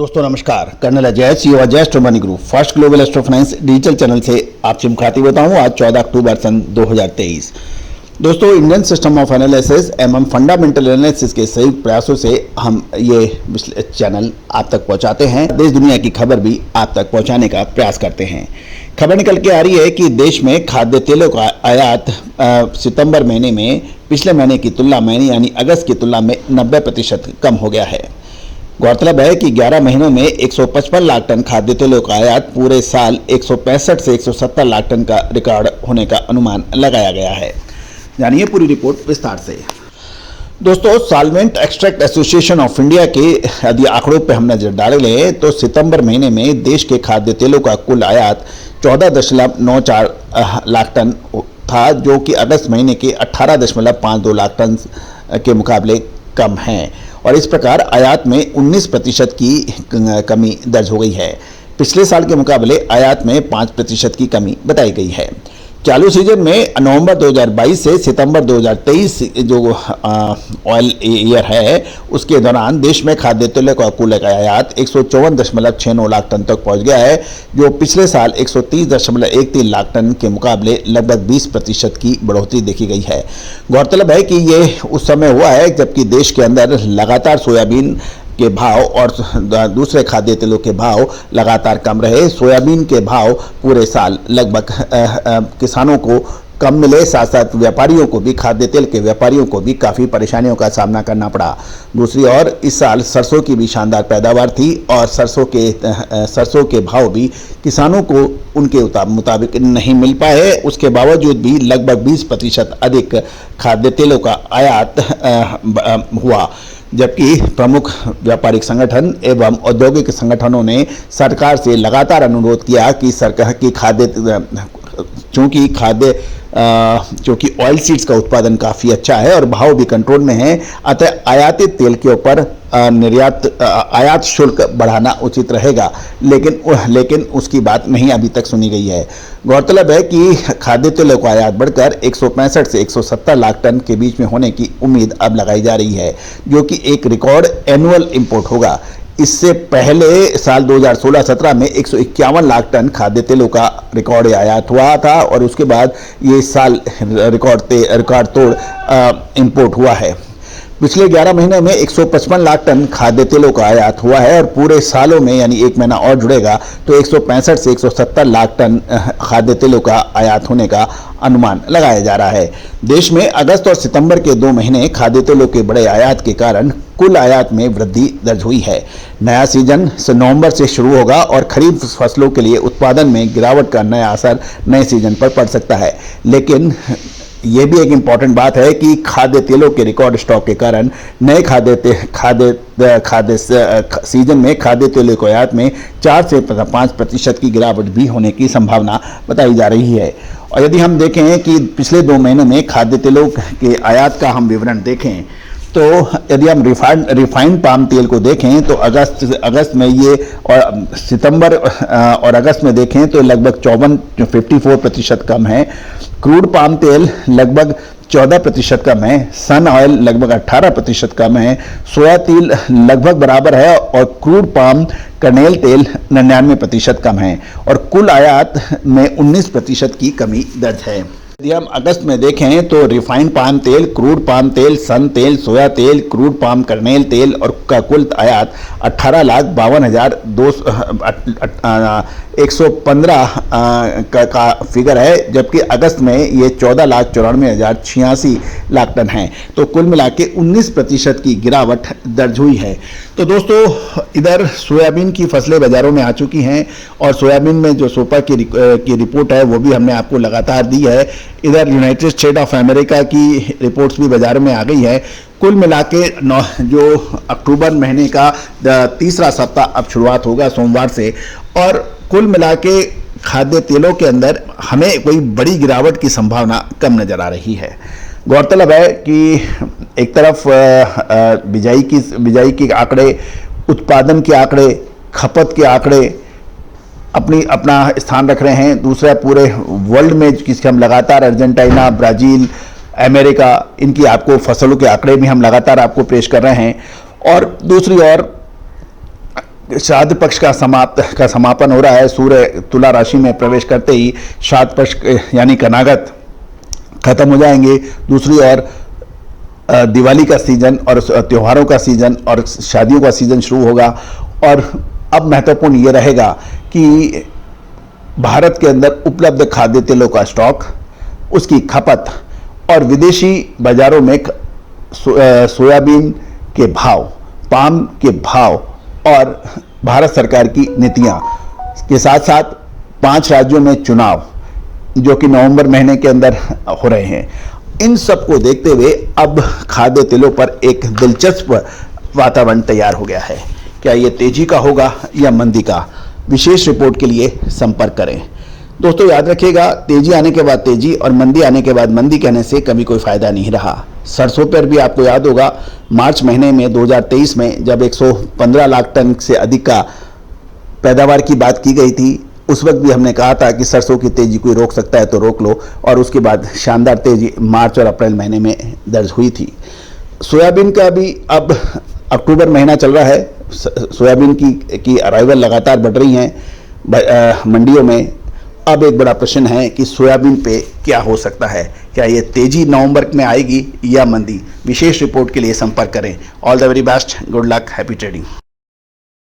दोस्तों नमस्कार, colonel Ajay CEO Ajay astro money group first global astro finance digital channel से आपसे मुखातिब होता हूं। आज 14 अक्टूबर सन 2023। दोस्तों, इंडियन सिस्टम ऑफ एनालिसिस एवं फंडामेंटल एनालिसिस के संयुक्त प्रयासों से हम ये चैनल आप तक पहुंचाते हैं। देश दुनिया की खबर भी आप तक पहुंचाने का प्रयास करते हैं। खबर निकल के आ रही है कि देश में खाद्य तेलों का आयात सितंबर महीने में पिछले महीने की तुलना में यानी अगस्त की तुलना में 90% कम हो गया है। गौरतलब है कि 11 महीनों में 155 लाख टन खाद्य तेलों का आयात पूरे साल 165 से 170 लाख टन का रिकॉर्ड होने का अनुमान लगाया गया है। जानिए पूरी रिपोर्ट विस्तार से। दोस्तों, solvent extract association of India के यदि आंकड़ों पर हम नजर डालें तो सितंबर महीने में देश के खाद्य तेलों का कुल आयात 14.94 लाख टन था, जो कि अगस्त महीने के 18.52 लाख टन के मुकाबले कम है और इस प्रकार आयात में 19% की कमी दर्ज हो गई है। पिछले साल के मुकाबले आयात में 5% की कमी बताई गई है। चालू सीजन में नवंबर 2022 से सितंबर 2023 जो ऑयल ईयर है उसके दौरान देश में खाद्य तेलों का कुल आयात 154.69 लाख टन तक पहुंच गया है, जो पिछले साल 130.13 लाख टन के मुकाबले लगभग 20% की बढ़ोतरी देखी गई है। गौरतलब है कि ये उस समय हुआ है जबकि देश के अंदर लगातार सोयाबीन के भाव और दूसरे खाद्य तेलों के भाव लगातार कम रहे। सोयाबीन के भाव पूरे साल लगभग किसानों को कम मिले, साथ साथ व्यापारियों को भी, खाद्य तेल के व्यापारियों को भी काफ़ी परेशानियों का सामना करना पड़ा। दूसरी ओर इस साल सरसों की भी शानदार पैदावार थी और सरसों के भाव भी किसानों को उनके मुताबिक नहीं मिल पाए। उसके बावजूद भी लगभग 20% अधिक खाद्य तेलों का आयात हुआ, जबकि प्रमुख व्यापारिक संगठन एवं औद्योगिक संगठनों ने सरकार से लगातार अनुरोध किया कि सरकार की चूँकि ऑयल सीड्स का उत्पादन काफ़ी अच्छा है और भाव भी कंट्रोल में है, अतः आयातित तेल के ऊपर आयात शुल्क बढ़ाना उचित रहेगा, लेकिन उसकी बात नहीं अभी तक सुनी गई है। गौरतलब है कि खाद्य तेलों का आयात बढ़कर 165 से 170 लाख टन के बीच में होने की उम्मीद अब लगाई जा रही है, जो कि एक रिकॉर्ड एनुअल इंपोर्ट होगा। इससे पहले साल 2016-17 में 151 लाख टन खाद्य तेलों का रिकॉर्ड आयात हुआ था और उसके बाद ये साल रिकॉर्ड तोड़ इंपोर्ट हुआ है। पिछले 11 महीने में 155 लाख टन खाद्य तेलों का आयात हुआ है और पूरे सालों में यानी एक महीना और जुड़ेगा तो 165 से 170 लाख टन खाद्य तेलों का आयात होने का अनुमान लगाया जा रहा है। देश में अगस्त और सितंबर के 2 महीने खाद्य तेलों के बड़े आयात के कारण कुल आयात में वृद्धि दर्ज हुई है। नया सीजन नवंबर से शुरू होगा और खरीफ फसलों के लिए उत्पादन में गिरावट का नया असर नए सीजन पर पड़ सकता है, लेकिन ये भी एक इम्पॉर्टेंट बात है कि खाद्य तेलों के रिकॉर्ड स्टॉक के कारण नए खाद्य सीजन में खाद्य तेलों के आयात में 4 से 5% की गिरावट भी होने की संभावना बताई जा रही है। और यदि हम देखें कि पिछले 2 महीनों में खाद्य तेलों के आयात का हम विवरण देखें तो यदि हम रिफाइंड पाम तेल को देखें तो अगस्त में ये और सितंबर और अगस्त में देखें तो लगभग 54% कम है। क्रूड पाम तेल लगभग 14% कम है। सन ऑयल लगभग 18% कम है। सोया तेल लगभग बराबर है और क्रूड पाम कर्नेल तेल 99% कम है और कुल आयात में 19% की कमी दर्ज है। यदि हम अगस्त में देखें तो रिफाइंड पाम तेल, क्रूड पाम तेल, सन तेल, सोया तेल, क्रूड पाम कर्नेल तेल और का कुल आयात 18,52,115 का फिगर है, जबकि अगस्त में ये 14,94,086 लाख टन है। तो कुल मिला के 19% की गिरावट दर्ज हुई है। तो दोस्तों, इधर सोयाबीन की फसलें बाजारों में आ चुकी हैं और सोयाबीन में जो सोपा की रिपोर्ट है वो भी हमने आपको लगातार दी है। इधर यूनाइटेड स्टेट ऑफ अमेरिका की रिपोर्ट्स भी बाजारों में आ गई है। कुल मिला के जो अक्टूबर महीने का तीसरा सप्ताह अब शुरुआत होगा सोमवार से और कुल मिला के खाद्य तेलों के अंदर हमें कोई बड़ी गिरावट की संभावना कम नजर आ रही है। गौरतलब है कि एक तरफ बिजाई के आंकड़े, उत्पादन के आंकड़े, खपत के आंकड़े अपना स्थान रख रहे हैं। दूसरा, पूरे वर्ल्ड में जिसके हम लगातार अर्जेंटीना, ब्राज़ील, अमेरिका, इनकी आपको फसलों के आंकड़े भी हम लगातार आपको पेश कर रहे हैं। और दूसरी ओर श्राद्ध पक्ष का समापन हो रहा है। सूर्य तुला राशि में प्रवेश करते ही श्राद्ध पक्ष यानी कनागत खत्म हो जाएंगे। दूसरी ओर दिवाली का सीजन और त्योहारों का सीजन और शादियों का सीजन शुरू होगा। और अब महत्वपूर्ण ये रहेगा कि भारत के अंदर उपलब्ध खाद्य तेलों का स्टॉक, उसकी खपत और विदेशी बाजारों में सोयाबीन के भाव, पाम के भाव और भारत सरकार की नीतियां के साथ साथ 5 राज्यों में चुनाव जो कि नवंबर महीने के अंदर हो रहे हैं, इन सब को देखते हुए अब खाद्य तेलों पर एक दिलचस्प वातावरण तैयार हो गया है। क्या ये तेजी का होगा या मंदी का? विशेष रिपोर्ट के लिए संपर्क करें। दोस्तों याद रखिएगा, तेजी आने के बाद तेजी और मंदी आने के बाद मंदी कहने से कभी कोई फायदा नहीं रहा। सरसों पर भी आपको याद होगा मार्च महीने में 2023 में जब 115 लाख टन से अधिक का पैदावार की बात की गई थी, उस वक्त भी हमने कहा था कि सरसों की तेजी कोई रोक सकता है तो रोक लो, और उसके बाद शानदार तेजी मार्च और अप्रैल महीने में दर्ज हुई थी। सोयाबीन का भी अब अक्टूबर महीना चल रहा है। सोयाबीन की अराइवल लगातार बढ़ रही हैं मंडियों में। अब एक बड़ा प्रश्न है कि सोयाबीन पे क्या हो सकता है? क्या ये तेजी नवंबर में आएगी या मंदी? विशेष रिपोर्ट के लिए संपर्क करें। All the very best, good luck, happy trading.